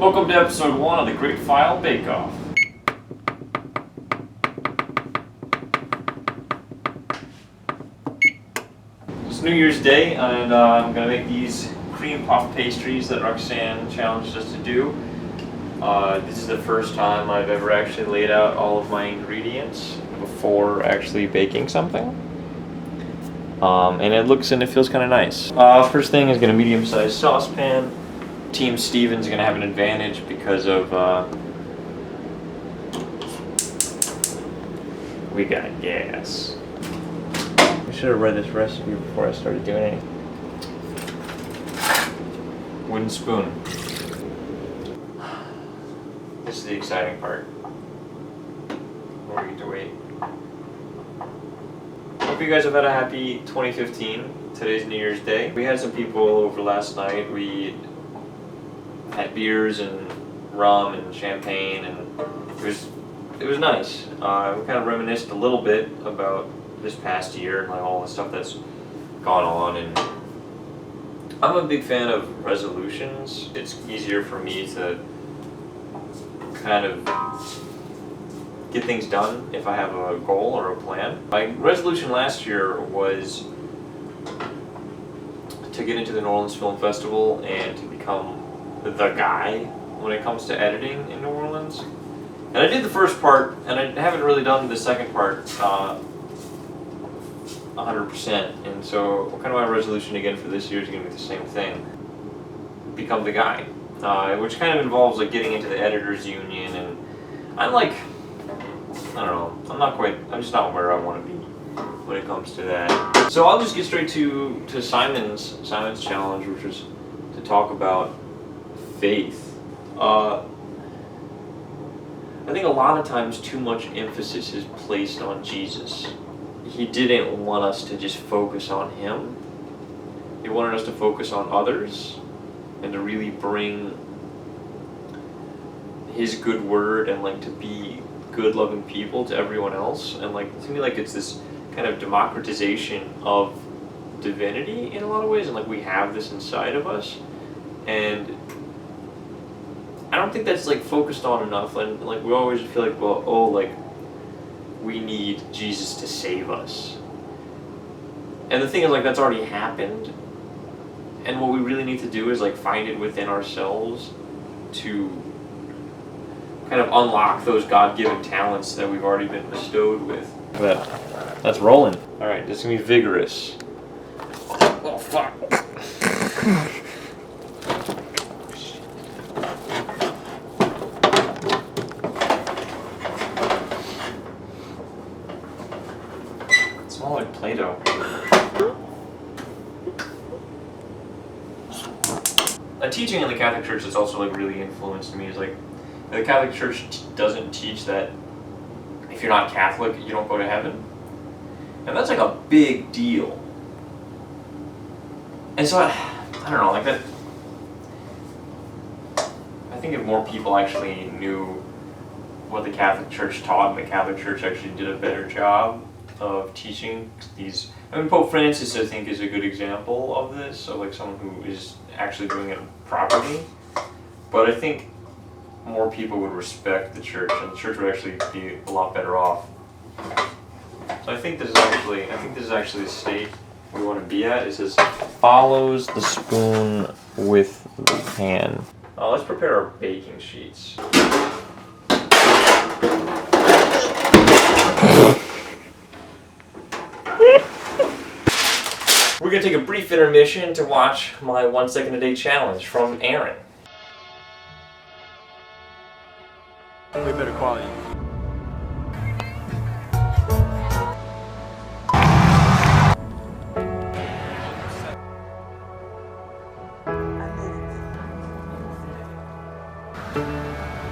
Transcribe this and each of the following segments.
Welcome to episode 1 of the Great File Bake Off. It's New Year's Day, and I'm going to make these cream puff pastries that Roxanne challenged us to do. This is the first time I've ever actually laid out all of my ingredients before actually baking something. And it looks and it feels kind of nice. First thing is going to medium-sized saucepan. Team Steven's going to have an advantage because of we got gas. I should have read this recipe before I started doing anything. Wooden spoon. This is the exciting part. Where we get to wait. Hope you guys have had a happy 2015. Today's New Year's Day. We had some people over last night. We had beers and rum and champagne, and it was nice. We kind of reminisced a little bit about this past year and like all the stuff that's gone on. And I'm a big fan of resolutions. It's easier for me to kind of get things done if I have a goal or a plan. My resolution last year was to get into the New Orleans Film Festival and to become the guy when it comes to editing in New Orleans. And I did the first part, and I haven't really done the second part 100%. And so kind of my resolution again for this year is going to be the same thing. Become the guy. Which kind of involves like getting into the editors union, and I'm like, I don't know, I'm just not where I want to be when it comes to that. So I'll just get straight to Simon's challenge, which is to talk about faith. I think a lot of times too much emphasis is placed on Jesus. He didn't want us to just focus on him. He wanted us to focus on others and to really bring his good word and like to be good loving people to everyone else. And like to me, like it's this kind of democratization of divinity in a lot of ways, and like we have this inside of us, and I don't think that's like focused on enough. And like we always feel like, well, oh, like we need Jesus to save us. And the thing is, like, that's already happened. And what we really need to do is like find it within ourselves to kind of unlock those God-given talents that we've already been bestowed with. That's rolling. All right, this is gonna be vigorous. Oh fuck. It's all like Play-Doh. A teaching in the Catholic Church that's also like really influenced me is like the Catholic Church doesn't teach that if you're not Catholic you don't go to heaven, and that's like a big deal. And so I don't know, like that. I think if more people actually knew what the Catholic Church taught, and the Catholic Church actually did a better job of teaching these. I mean, Pope Francis, I think, is a good example of this, of like someone who is actually doing it properly. But I think more people would respect the church, and the church would actually be a lot better off. So I think this is actually the state we want to be at. It says follows the spoon with the pan. Let's prepare our baking sheets. We're going to take a brief intermission to watch my 1 second a day challenge from Aaron. Way better quality.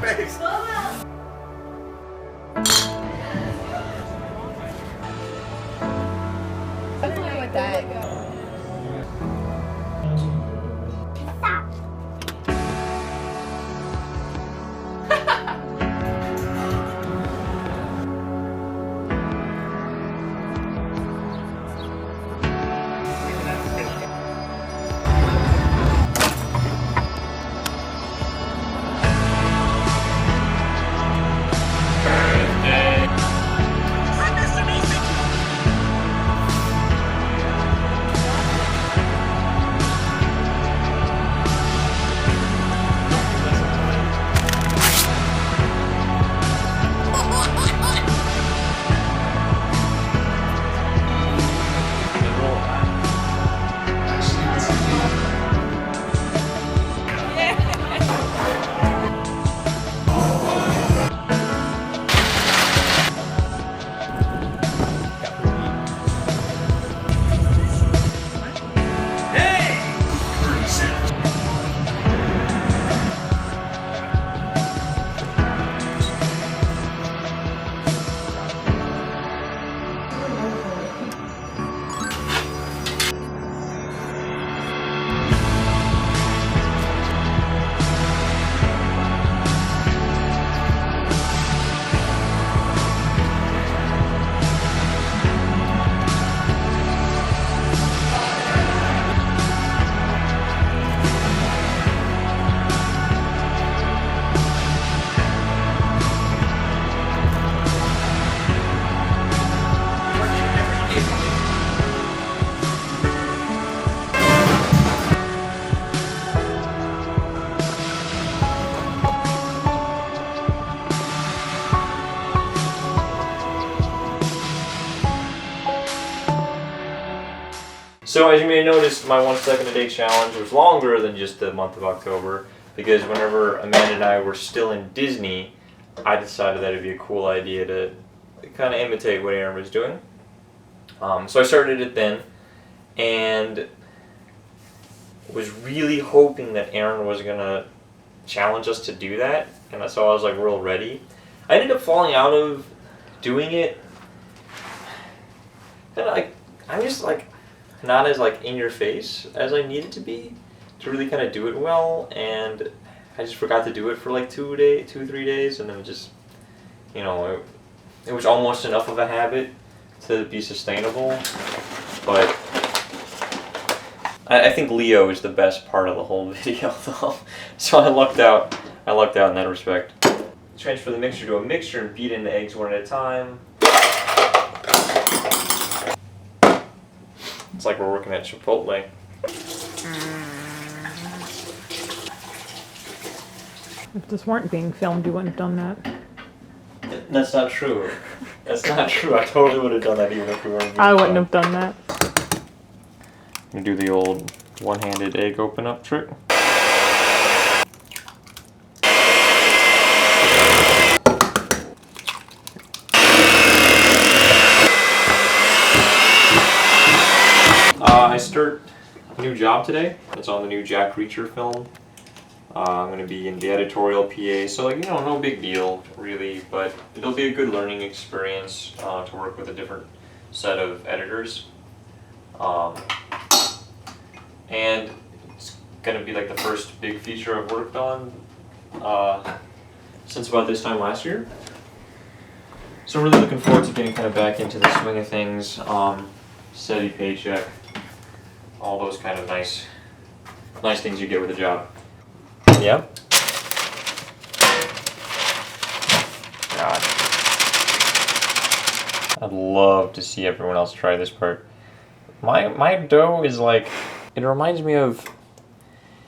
Thanks. I'm fine with that. So as you may have noticed, my 1 second a day challenge was longer than just the month of October, because whenever Amanda and I were still in Disney, I decided that it'd be a cool idea to kind of imitate what Aaron was doing. So I started it then, and was really hoping that Aaron was gonna challenge us to do that, and so I was like real ready. I ended up falling out of doing it, and I'm just like not as like in your face as I needed to be to really kind of do it well, and I just forgot to do it for like 3 days, and then just, you know, it was almost enough of a habit to be sustainable, but I think Leo is the best part of the whole video though, so I lucked out in that respect. Transfer the mixture to a mixer and beat in the eggs one at a time. It's like we're working at Chipotle. If this weren't being filmed, you wouldn't have done that. That's not true. That's not true. I totally would have done that even if we weren't being I wouldn't filmed. have done that. I'm gonna do the old one-handed egg open up trick. I start a new job today. It's on the new Jack Reacher film. I'm going to be in the editorial PA, so like, you know, no big deal really, but it'll be a good learning experience to work with a different set of editors. And it's going to be like the first big feature I've worked on since about this time last year. So I'm really looking forward to getting kind of back into the swing of things, steady paycheck, all those kind of nice things you get with a job. Yeah. God. I'd love to see everyone else try this part. My dough is like, it reminds me of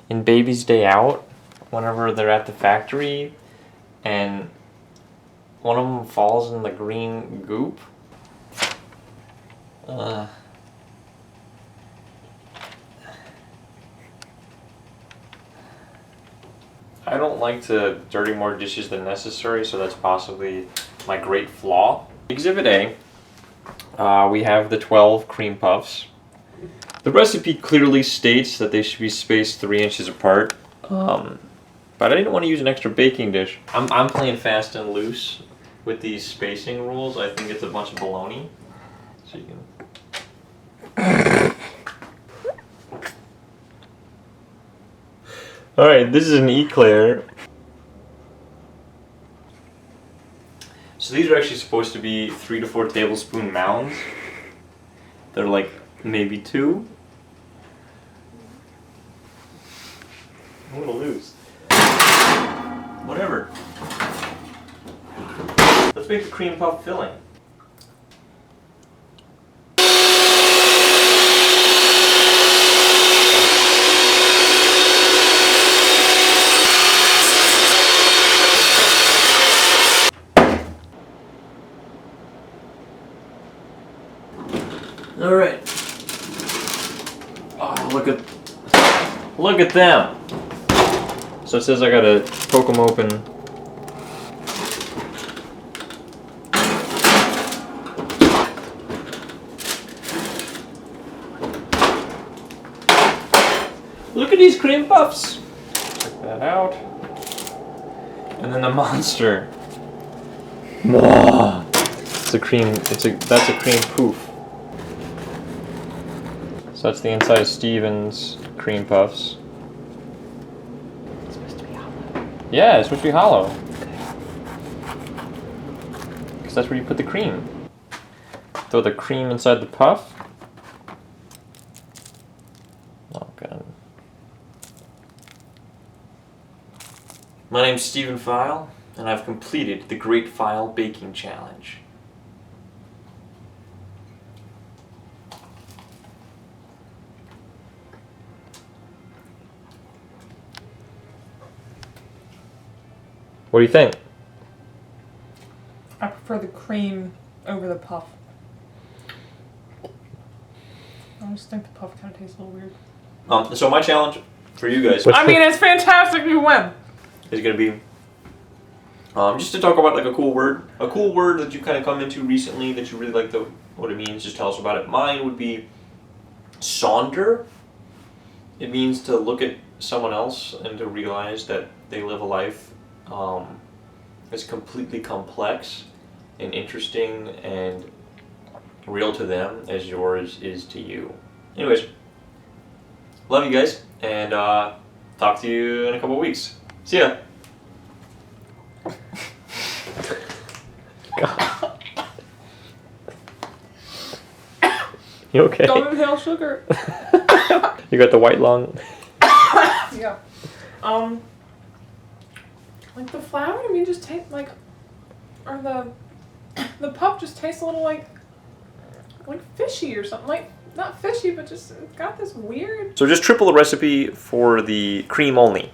in Baby's Day Out, whenever they're at the factory and one of them falls in the green goop. I don't like to dirty more dishes than necessary, so that's possibly my great flaw. Exhibit A, we have the 12 cream puffs. The recipe clearly states that they should be spaced 3 inches apart, but I didn't want to use an extra baking dish. I'm playing fast and loose with these spacing rules. I think it's a bunch of baloney. So you can... Alright, this is an eclair. So these are actually supposed to be 3 to 4 tablespoon mounds. They're like maybe 2. I'm gonna lose. Whatever. Let's make the cream puff filling. All right. Oh, look at them. So it says I gotta poke them open. Look at these cream puffs. Check that out. And then the monster. It's a cream. That's a cream poof. So that's the inside of Steven's cream puffs. It's supposed to be hollow. Yeah, it's supposed to be hollow. Because that's where you put the cream. Throw the cream inside the puff. Oh, God. My name's Stephen Feil, and I've completed the Great Feil Baking Challenge. What do you think? I prefer the cream over the puff. I just think the puff kind of tastes a little weird. So my challenge for you guys I mean, it's fantastic. You win. is going to be just to talk about like a cool word that you kind of come into recently that you really like what it means. Just tell us about it. Mine would be sonder. It means to look at someone else and to realize that they live a life that's completely complex and interesting and real to them as yours is to you. Anyways, love you guys, and talk to you in a couple weeks. See ya. You okay? Don't inhale sugar. You got the white lung. Yeah. Like the flour to me just tastes like, or the pup just tastes a little like fishy or something. Like not fishy, but just it's got this weird. So just triple the recipe for the cream only.